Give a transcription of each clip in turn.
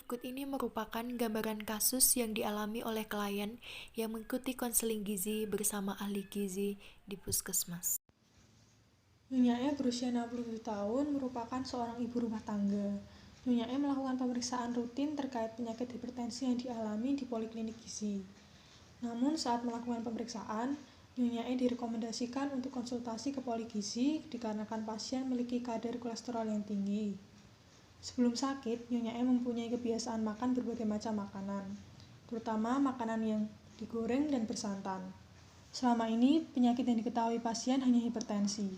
berikut ini merupakan gambaran kasus yang dialami oleh klien yang mengikuti konseling gizi bersama ahli gizi di puskesmas. Nyonya E berusia 67 tahun merupakan seorang ibu rumah tangga. Nyonya E melakukan pemeriksaan rutin terkait penyakit hipertensi yang dialami di poliklinik gizi. Namun saat melakukan pemeriksaan, Nyonya E direkomendasikan untuk konsultasi ke poli gizi dikarenakan pasien memiliki kadar kolesterol yang tinggi. Sebelum sakit, Nyonya E mempunyai kebiasaan makan berbagai macam makanan, terutama makanan yang digoreng dan bersantan. Selama ini, penyakit yang diketahui pasien hanya hipertensi.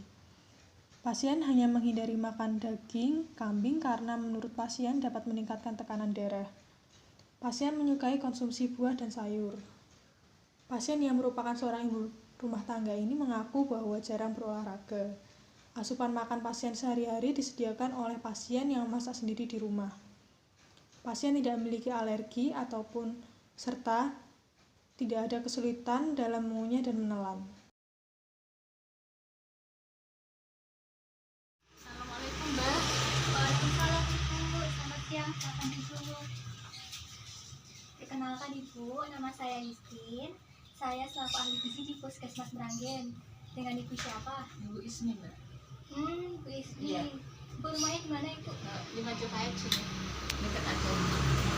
Pasien hanya menghindari makan daging kambing karena menurut pasien dapat meningkatkan tekanan darah. Pasien menyukai konsumsi buah dan sayur. Pasien yang merupakan seorang ibu rumah tangga ini mengaku bahwa jarang berolahraga. Asupan makan pasien sehari-hari disediakan oleh pasien yang masak sendiri di rumah. Pasien tidak memiliki alergi ataupun serta tidak ada kesulitan dalam mengunyah dan menelan. Assalamualaikum, Mbak. Waalaikumsalam, Ibu. Selamat siang, silakan duduk. Perkenalkan, Ibu, nama saya Yustin. Saya selaku ahli gizi di Puskesmas Meranggen. Dengan Ibu siapa? Ibu Ismi, Mbak. Ibu Ismi. Iya. Ibu rumahnya di mana, Ibu? Di Majapahit sini. Dekat aja.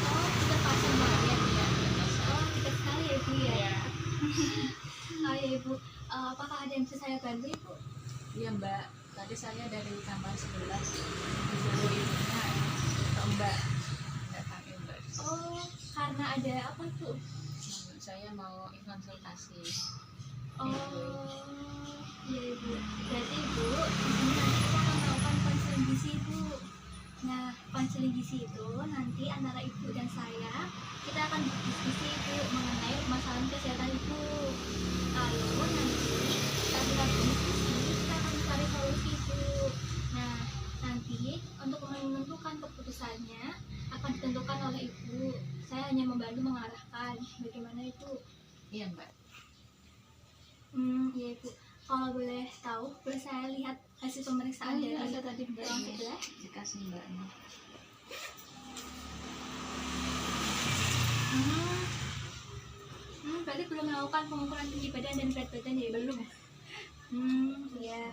Oh, dekat pasar banget ya? Iya, dekat pasar. Oh, dekat sekali ya, Ibu ya? Iya. Oh ya, Ibu. Apakah ada yang bisa saya bantu, Ibu? Iya, Mbak. Tadi saya dari kamar 11 disuruh ibunya ke Mbak datangin, Mbak. Oh, karena ada apa, Ibu? Saya mau konsultasi. Oh, iya Ibu. Berarti Ibu, di sini nanti kita akan melakukan konseling gizi Ibu. Nah, konseling gizi itu nanti antara Ibu dan saya, kita akan berdiskusi Ibu mengenai permasalahan kesehatan Ibu. Lalu nanti setelah diskusi, kita akan mencari solusi Ibu. Nah, nanti untuk menentukan keputusannya akan ditentukan oleh Ibu. Saya hanya membantu mengarahkan. Bagaimana Ibu? Iya, Mbak. Iya Ibu. Kalau boleh tahu, boleh saya lihat hasil pemeriksaan dari ada tadi Mbak ruang ini. sebelah? Dikasih Mbaknya. Berarti belum melakukan pengukuran tinggi badan dan berat badan ya? Belum. Iya.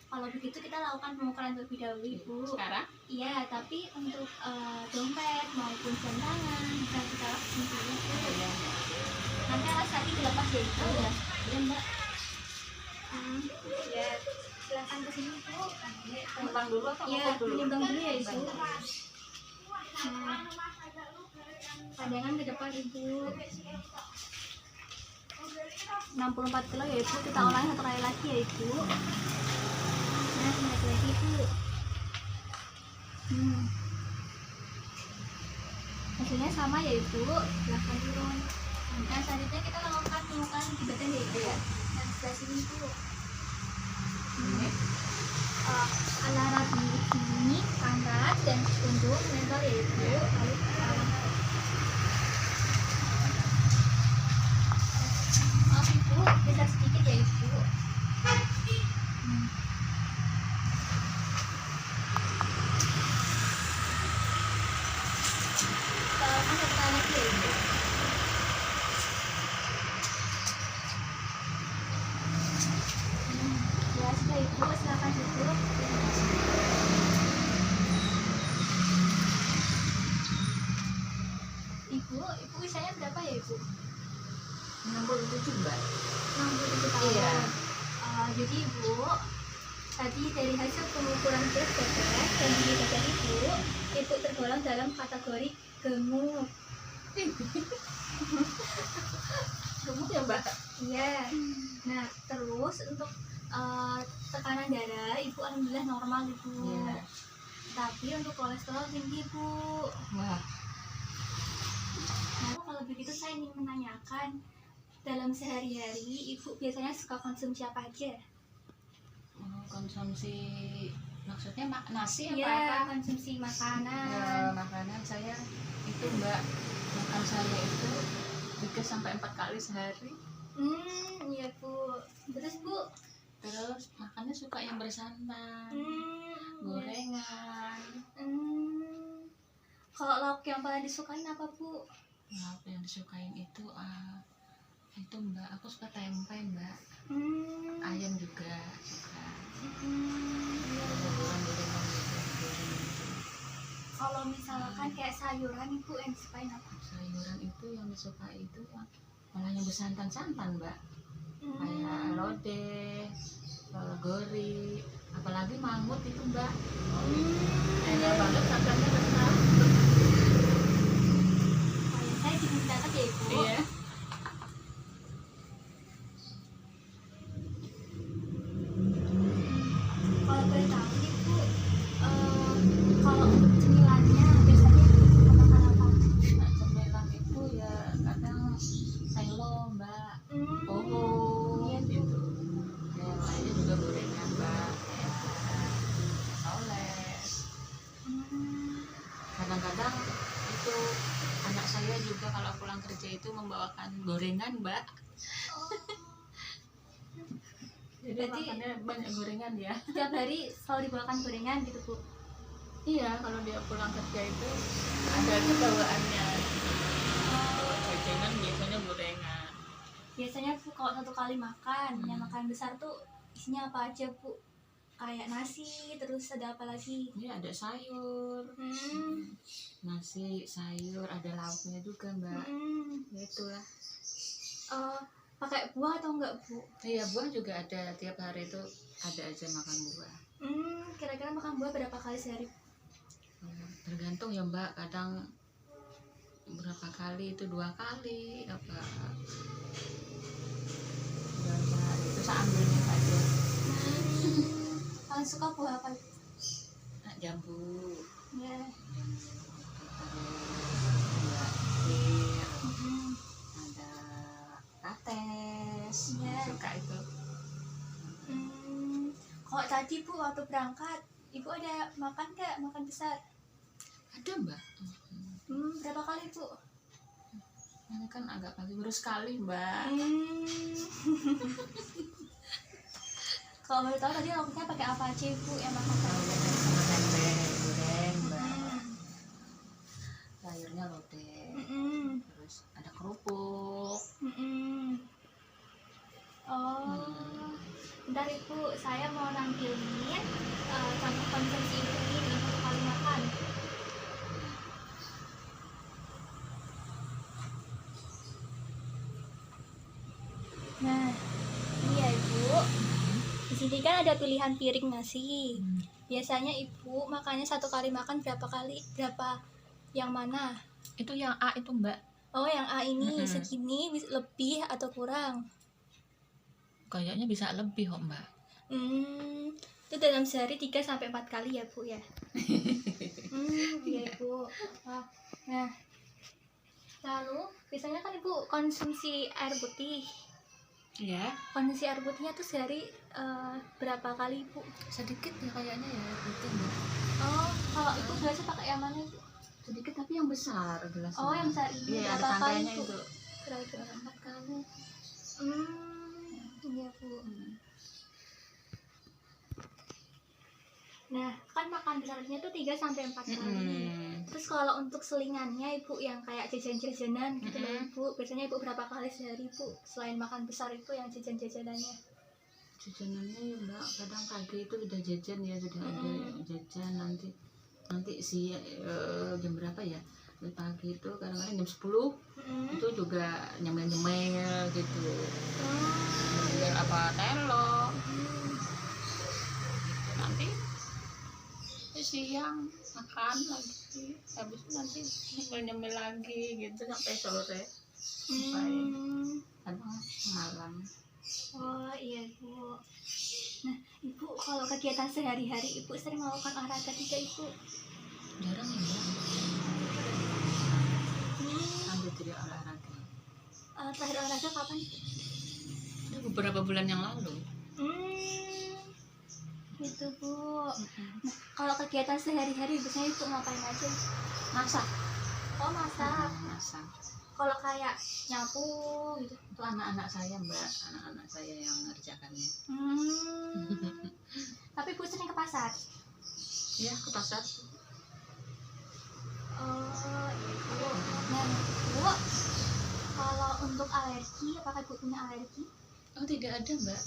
Kalau begitu kita lakukan pengukuran terlebih dahulu Ibu. Sekarang? Iya, tapi untuk dompet maupun jam tangan bisa kita lakukan dulu Ibu. Iya. Nanti alas kaki dilepas ya Ibu. Iya, Mbak. Ya, silakan ke sini Bu. Pulang dulu atau Iya, ngukur dulu? menimbang dulu ya Ibu. Pandangan ke depan Ibu. 64 kilo ya Ibu, kita ulangi satu kali lagi ya Ibu. Nah, naik lagi Ibu. Hasilnya sama ya Ibu, silahkan turun. Nah, selanjutnya kita lakukan pengukuran di badan ya Ibu ya. Nah, sebelah sini Ibu. Ini. Antara di sini, pangkat dan punggung menempel ya Ibu. Lalu maaf Ibu, geser sedikit ya Ibu. Kita lakukan satu kali lagi ya Ibu. Ya sudah Ibu, silakan duduk. Ibu usianya berapa ya Ibu? 67, Mbak. 67 tahun. Iya. Jadi Ibu, tadi dari hasil pengukuran berat badan dan tinggi badan Ibu tergolong dalam kategori gemuk. Gemuk ya, Mbak? Iya. Nah, terus untuk tekanan darah Ibu alhamdulillah normal Ibu. Iya. Tapi untuk kolesterol tinggi Ibu. Wah. Nah, kalau begitu saya ingin menanyakan, dalam sehari-hari Ibu biasanya suka konsumsi apa aja? Konsumsi maksudnya nasi apa Iya, apa? konsumsi makanan. Ya, makanan saya itu Mbak, makan saya itu 3 sampai 4 kali sehari. Iya Bu. Terus Bu? Terus makannya suka yang bersantan, gorengan. Kalau lauk yang paling disukain apa Bu? Lauk yang disukain itu Mbak, aku suka tempe Mbak, ayam juga suka. Iya. Gorengan gitu. Kalau misalkan kayak sayuran Ibu yang disukain apa? Sayuran itu yang disukai itu malah yang bersantan-santan Mbak, kayak lodeh, gori, apalagi mangut itu Mbak. Enak banget santannya besar. Kayak saya di catat ya Ibu. Iya. Kalau boleh tahu nih Bu, kalau untuk cemilannya biasanya Ibu makan apa? Nah, cemilan itu ya kadang selo Mbak, poho Iya, Bu. gitu. Yang lainnya juga gorengan Mbak, kayak soles. Kadang-kadang itu anak saya juga kalau pulang kerja itu membawakan gorengan Mbak. Jadi Berarti- makannya banyak gorengan ya. Setiap hari selalu dibawakan gorengan gitu Bu. Iya, kalau dia pulang kerja itu ada kebawaannya. Gorengan biasanya gorengan. Biasanya Bu kalau satu kali makan, yang makan besar tuh isinya apa aja Bu? Kayak nasi, terus ada apa lagi? Ini ada sayur, nasi, sayur, ada lauknya juga Mbak. Ya itulah. Pakai buah atau enggak Bu? Iya, buah juga ada, tiap hari itu ada aja makan buah. Kira-kira makan buah berapa kali sehari? Tergantung ya Mbak, kadang berapa kali itu 2 kali apa dalam sehari itu saya ambilnya aja. Paling suka buah apa? Jambu, Ya. ada pir, ada kates, Iya. suka itu. Kalau tadi Bu waktu berangkat, Ibu ada makan nggak? Makan besar? Ada Mbak. Berapa kali Bu? Ini kan agak pagi, baru sekali Mbak. Kalau boleh tahu tadi lauknya pakai apa aja Bu yang makan tadi? Lodeh sama tempe goreng Mbak. Sayurnya lodeh. Terus ada kerupuk. Bentar Ibu, saya mau nampilin contoh konsumsi Ibu ini dalam satu kali makan. Nah, ini ya Ibu. Di sini kan ada pilihan piring nasi. Biasanya Ibu makannya satu kali makan berapa kali? Berapa? Yang mana? Itu yang A itu Mbak. Oh, yang A ini segini lebih atau kurang? Kayaknya bisa lebih kok Mbak. Itu dalam sehari 3 sampai 4 kali ya Bu ya. Iya Bu. Nah, lalu biasanya kan Ibu konsumsi air putih. Iya. Konsumsi air putihnya tuh sehari berapa kali Bu? Sedikit ya kayaknya ya itu Mbak. Oh, kalau Ibu biasa pakai yang mana Ibu? Sedikit tapi yang besar gelasnya. Oh, yang besar ini. Iya, ada Berapa kali tangkainya Bu? itu. Kira-kira 4 kali. Iya Bu. Nah, kan makan besarnya tuh 3 sampai 4 kali. Terus kalau untuk selingannya Ibu yang kayak jajan-jajanan gitu loh Ibu, biasanya Ibu berapa kali sehari Bu? Selain makan besar itu yang jajan-jajanannya. Jajanannya ya Mbak, kadang pagi itu udah jajan ya, sudah ada jajan nanti jam berapa ya? Pagi itu kadang-kadang jam 10 itu juga nyemil-nyemil gitu. Nyemil apa telo. Nanti siang makan lagi, habis itu nanti nyemil-nyemil lagi gitu sampai sore, sampai kadang malam. Oh iya Bu. Nah Ibu kalau kegiatan sehari-hari Ibu sering melakukan olahraga tidak Ibu? Jarang ya Mbak. Sambil tidak olahraga. Terakhir olahraga kapan? Itu beberapa bulan yang lalu. Gitu Bu. Nah, kalau kegiatan sehari-hari biasanya Ibu ngapain aja? Masak. Oh masak. Masak. Kalau kayak nyapu gitu. Itu anak-anak saya Mbak, anak-anak saya yang mengerjakannya. Tapi Bu sering ke pasar? Iya, ke pasar. Oh apakah ibu punya alergi? Oh tidak ada mbak.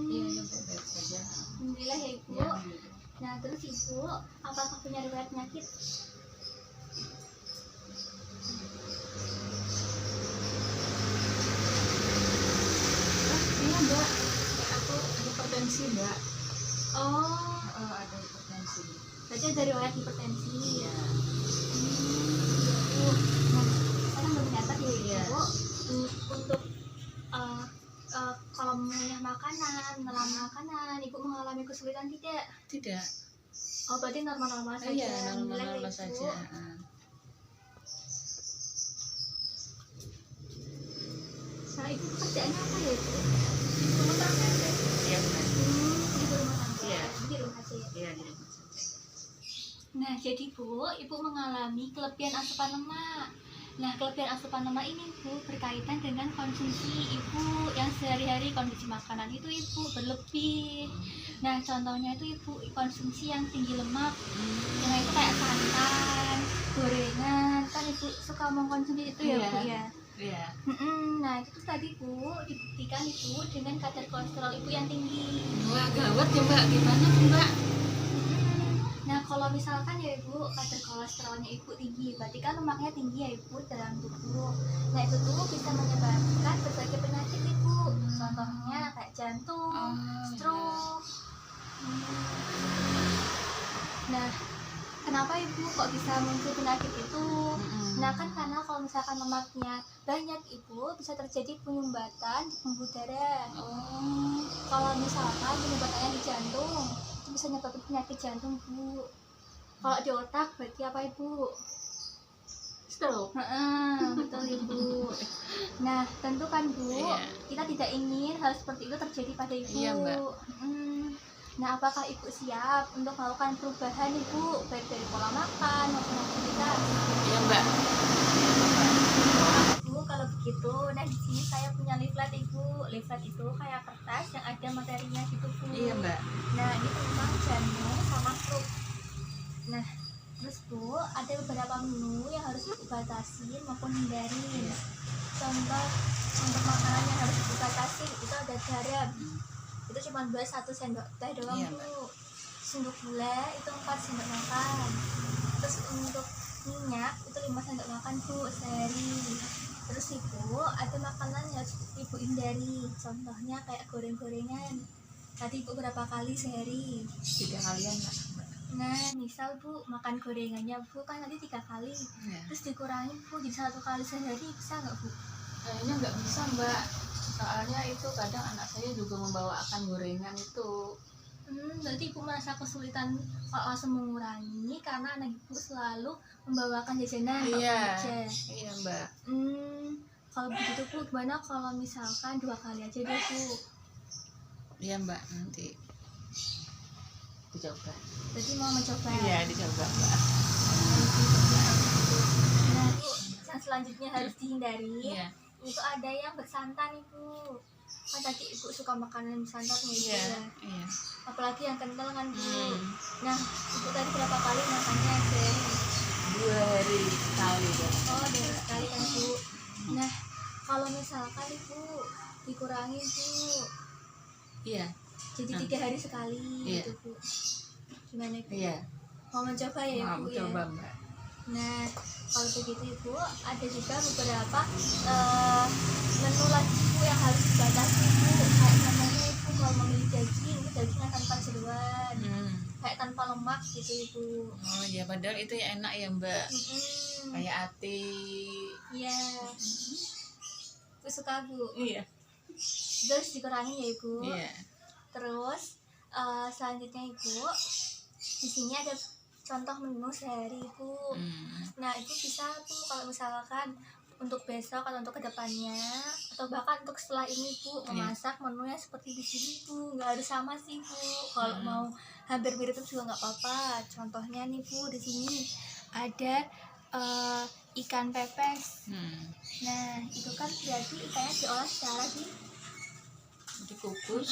Iya ya baik-baik saja. Alhamdulillah ya ibu. Ya, alhamdulillah. Nah terus ibu apakah punya riwayat penyakit? Iya mbak, aku ada hipertensi mbak. Oh, Ada hipertensi. berarti ada riwayat hipertensi. Iya. Ibu. Nah sekarang belum dapat ya ibu. Iya. Untuk eh, kalau mengunyah makanan, menelan makanan, ibu mengalami kesulitan tidak? Tidak. Oh berarti normal-normal saja. Iya Alhamdulillah ya, normal-normal Ibu. saja. Nah ibu pekerjaannya apa ya ibu? Rumah tangga aja. Iya mbak. Ibu rumah tangga. Iya. Di rumah aja ya. Iya di rumah saja. Nah jadi bu, ibu mengalami kelebihan asupan lemak. Nah kelebihan asupan lemak ini bu berkaitan dengan konsumsi ibu yang sehari-hari, konsumsi makanan itu ibu berlebih. Nah contohnya itu ibu konsumsi yang tinggi lemak, yang itu kayak santan, gorengan, kan ibu suka mengkonsumsi itu ya Iya. bu ya. Iya. Nah itu tadi bu dibuktikan ibu dengan kadar kolesterol ibu yang tinggi. Wah gawat ya mbak, gimana tuh mbak? Nah kalau misalkan ya ibu kadar kolesterolnya ibu tinggi, berarti kan lemaknya tinggi ya ibu dalam tubuh. Nah itu tuh bisa menyebabkan berbagai penyakit ibu. Contohnya kayak jantung, stroke. Nah kenapa ibu kok bisa muncul penyakit itu? Nah kan karena kalau misalkan lemaknya banyak ibu bisa terjadi penyumbatan di pembuluh darah. Kalau misalkan penyumbatannya di jantung itu bisa nyebabin penyakit jantung bu. Kalau di otak berarti apa ibu? Stroke. Betul ibu. Nah tentu kan bu Iya. kita tidak ingin hal seperti itu terjadi pada ibu. Iya, Mbak. Nah apakah ibu siap untuk melakukan perubahan ibu baik dari pola makan maupun aktivitas? Iya mbak. Bu kalau begitu, nah di sini saya punya leaflet ibu. Leaflet itu kayak kertas yang ada materinya gitu bu. Iya mbak. Nah ini tentang jantung sama stroke. Nah terus bu ada beberapa menu yang harus ibu batasi maupun hindari. Contoh untuk makanan yang harus ibu batasi itu ada garam. Itu cuma buat 1 sendok teh doang Iya, bu. Untuk gula itu 4 sendok makan. Terus untuk minyak itu 5 sendok makan bu sehari. Terus ibu ada makanan yang harus ibu hindari, contohnya kayak goreng-gorengan. Tadi ibu berapa kali sehari? 3 kalian mbak. Nah misal bu makan gorengannya bu kan nanti 3 kali, Iya. terus dikurangin bu jadi 1 kali sehari, bisa nggak bu? Kayaknya nggak bisa mbak. Soalnya itu kadang anak saya juga membawakan gorengan itu. Berarti ibu merasa kesulitan kalau langsung mengurangi karena anak ibu selalu membawakan jajanan kalau Iya. kerja. Iya mbak. Kalau begitu bu gimana kalau misalkan 2 kali aja deh bu? Iya mbak, nanti dicoba. Berarti mau mencoba. Iya dicoba mbak. Nah bu yang selanjutnya harus dihindari Iya. itu ada yang bersantan ibu. Kan tadi ibu suka makanan bersantan ya ibu Iya. ya. Iya. Apalagi yang kental kan bu. Nah ibu tadi berapa kali makannya deh? 2 hari sekali ya. Oh 2 kali kan bu. Nah kalau misalkan ibu dikurangi bu Iya. jadi 3 hari sekali Iya. gitu bu. Gimana ibu? Iya. Mau mencoba ya Mau ibu ya? coba mbak. Nah, kalau begitu ibu, ada juga beberapa menu lagi ibu yang harus dibatasi ibu. Kayak contohnya ibu kalau memilih daging, itu dagingnya tanpa jeruan, kayak tanpa lemak gitu ibu. Oh ya padahal itu ya enak ya mbak. Kayak ati. Iya. Ibu suka bu. Iya. Terus dikurangin ya ibu. Iya. Terus selanjutnya ibu, di sini ada contoh menu sehari ibu. Nah itu bisa tuh kalau misalkan untuk besok atau untuk kedepannya atau bahkan untuk setelah ini bu memasak menunya seperti di sini bu, nggak harus sama sih bu. Kalau mau hampir mirip itu juga nggak apa-apa. Contohnya nih bu di sini ada ikan pepes. Nah itu kan berarti ikannya diolah secara Dikukus.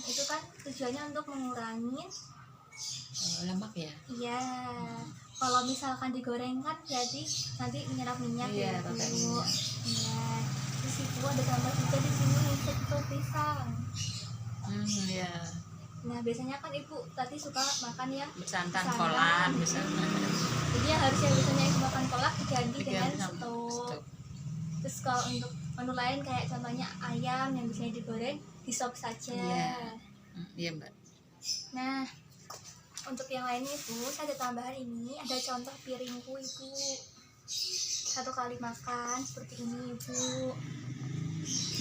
itu kan tujuannya untuk mengurangi Lemak ya. iya. Kalau misalkan digoreng kan berarti nanti menyerap minyak Iya, ya bu. pakai minyak. Iya. Terus terus ibu ada tambah juga di sini vegetable pisang. Ya. Nah biasanya kan ibu tadi suka makan yang Bersantan Santan. kolak misalnya. jadi yang harusnya biasanya ibu makan kolak diganti dengan Diganti sama stok. stok. Terus kalau untuk menu lain kayak contohnya ayam yang biasanya digoreng di sop saja. Iya. Iya Mbak. Nah untuk yang lainnya ibu saya ada tambahan ini, ada contoh piringku ibu. 1 kali makan seperti ini ibu.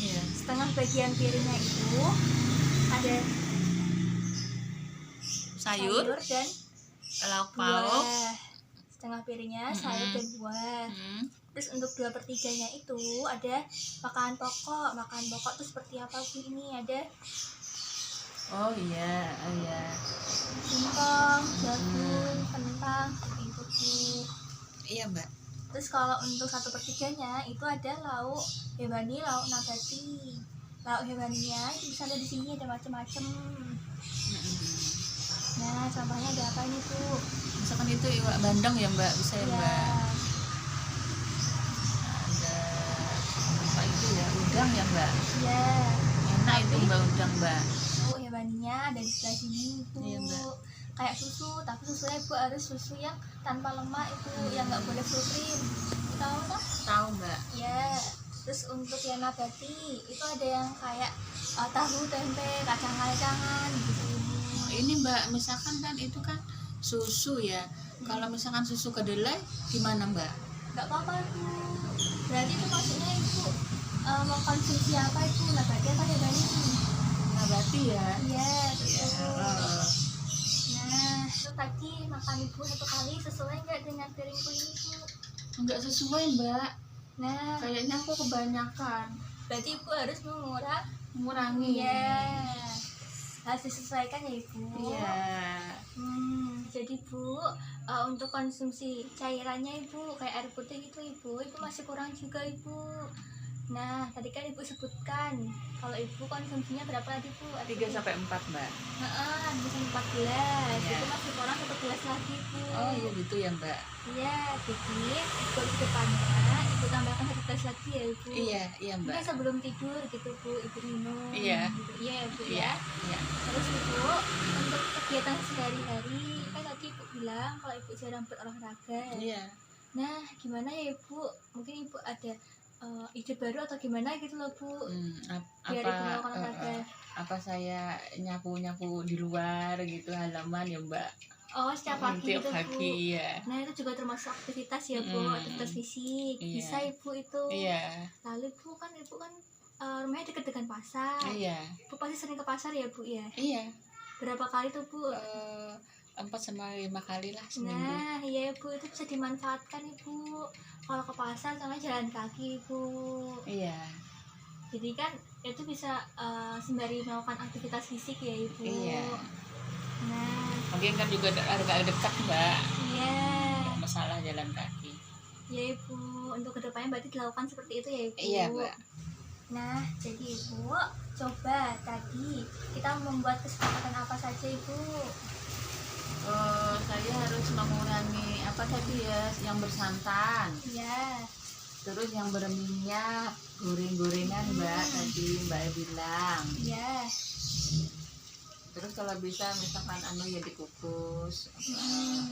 Iya. Setengah bagian piringnya itu ada Sayur, dan lauk pauk. buah. Setengah piringnya sayur dan buah. Terus untuk 2/3-nya itu ada makanan pokok. Makanan pokok itu seperti apa bu? Ini ada Oh iya, iya. singkong, jagung, kentang, seperti itu bu. Iya Mbak. Terus kalau untuk 1/3-nya itu ada lauk hewani, lauk nabati. Lauk hewaninya itu bisa ada di sini, ada macam-macam. Nah contohnya ada apa ini bu? Misalkan itu iwak bandeng ya Mbak, bisa ya Mbak. Ya, Ada apa itu ya, udang ya Mbak. ya. Enak itu Mbak udang Mbak. Lauk hewaninya ada di sebelah sini bu. Iya, Mbak. Kayak susu, tapi susunya ibu harus susu yang tanpa lemak itu, yang nggak boleh full cream. Tahu tak? Tahu Mbak. Ya. Terus untuk yang nabati itu ada yang kayak tahu, tempe, kacang-kacangan gitu ibu. Ini Mbak, misalkan kan itu kan susu ya. Kalau misalkan susu kedelai gimana Mbak? Nggak apa-apa ibu. Berarti itu maksudnya ibu mengkonsumsi apa itu, nabati apa hewani? Nabati ya. Iya Iya. betul. Nah itu tadi makan ibu 1 kali sesuai nggak dengan piringku ini bu? Enggak sesuai Mbak. Nah Kayaknya aku kebanyakan. berarti ibu harus Mengurangi. Iya, harus disesuaikan ya ibu. Iya. Jadi bu, untuk konsumsi cairannya ibu kayak air putih gitu ibu masih kurang juga ibu. Nah tadi kan ibu sebutkan kalau ibu konsumsinya berapa tadi bu? 3 sampai 4 Mbak. Bisa 14. Iya. Itu masih kurang 1 gelas lagi bu. Oh iya gitu ya Mbak. Iya, jadi untuk depannya ibu tambahkan 1 gelas lagi ya ibu. Iya, iya Mbak. Mungkin sebelum tidur gitu bu, ibu minum. Iya. Gitu. Iya ya bu Iya, ya. iya. Terus ibu untuk kegiatan sehari-hari kan tadi ibu bilang kalau ibu jarang berolahraga. Iya. Nah gimana ya ibu? Mungkin ibu ada ide baru atau gimana gitu loh bu? Biar ibu melakukan olahraga. Apa saya nyapu-nyapu di luar gitu halaman ya Mbak. Oh setiap pagi Tiap gitu bu. pagi ya. Nah itu juga termasuk aktivitas ya bu, aktivitas fisik. Iya. Bisa ibu itu. Iya. Lalu ibu kan rumahnya dekat dengan pasar. Iya. Ibu pasti sering ke pasar ya bu ya? Iya. Berapa kali tuh bu? 4 sampai 5 kali lah seminggu. Nah iya ibu, itu bisa dimanfaatkan ibu. Kalau ke pasar sama jalan kaki ibu. Iya. Jadi kan itu bisa sembari melakukan aktivitas fisik ya ibu. Iya. Nah Mungkin kan juga agak dekat Mbak. iya. Masalah jalan kaki. Ya ibu, untuk kedepannya berarti dilakukan seperti itu ya ibu. Iya Mbak. Nah jadi ibu, coba tadi kita membuat kesepakatan apa saja ibu? Saya harus mengurangi apa tadi ya, yang bersantan. Iya. Terus yang berminyak, goreng-gorengan Mbak tadi Mbak bilang. Iya. Terus kalau bisa misalkan ya dikukus,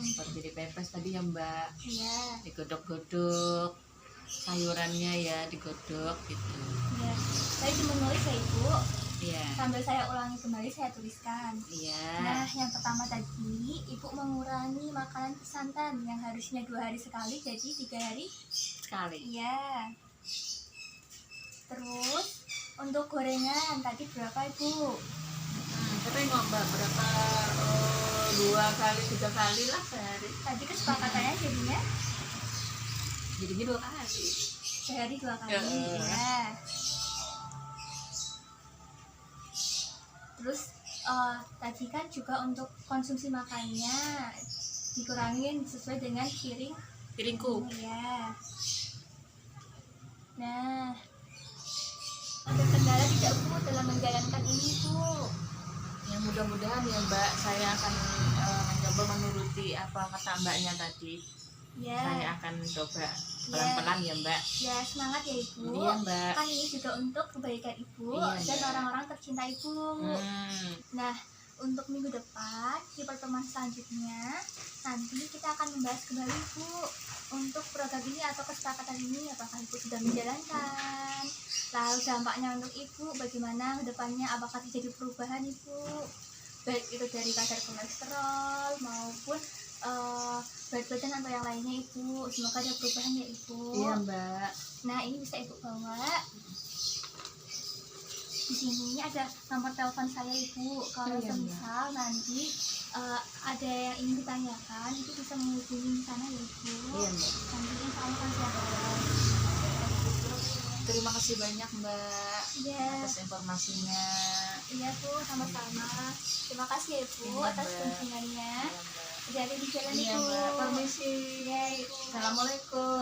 seperti dipepes tadi ya Mbak, Iya. digodok-godok, sayurannya ya digodok gitu. Iya. Saya cuma nulis ya ibu. Iya. Sambil saya ulangi kembali saya tuliskan. Iya. Nah, yang pertama tadi, ibu mengurangi makanan bersantan yang harusnya 2 hari sekali jadi 3 hari Sekali. Iya. Terus untuk gorengan tadi berapa ibu? Sering kok Mbak, berapa 2 kali 3 kali lah sehari. Tadi kesepakatannya Jadinya 2 kali. sehari 2 kali. Ya. Ya. Terus tadi kan juga untuk konsumsi makannya dikurangin sesuai dengan Piringku. ya. Nah, ada kendala tidak bu dalam menjalankan ini bu? Ya mudah-mudahan ya Mbak, saya akan mencoba menuruti apa kata Mbaknya tadi. Ya, Saya akan coba pelan-pelan ya Mbak. ya semangat ya Ibu. Iya Mbak. Kan ini juga untuk kebaikan Ibu Iya, dan Mbak. orang-orang tercinta Ibu. Nah, untuk minggu depan di pertemuan selanjutnya nanti kita akan membahas kembali Ibu untuk program ini atau kesepakatan ini, apakah Ibu sudah menjalankan, lalu dampaknya untuk Ibu bagaimana ke depannya, apakah terjadi perubahan Ibu, baik itu dari kadar kolesterol maupun berat badan atau yang lainnya Ibu. Semoga ada perubahan ya Ibu. Iya Mbak. Nah, ini bisa Ibu bawa. Di sini ada nomor telepon saya Ibu. Kalau Iya, semisal nanti ada yang ingin ditanyakan, itu bisa menghubungi di sana ya Ibu. Iya Mbak. Nanti insya Allah kan saya bawa. Terima kasih banyak Mbak Iya, atas informasinya. iya Bu, sama-sama. Terima kasih ya Ibu Iya, atas Mbak. kunjungannya. Iya Mbak. Jadi di jalan Iya Ibu. Mbak. Permisi. Iya Ibu. Assalamualaikum.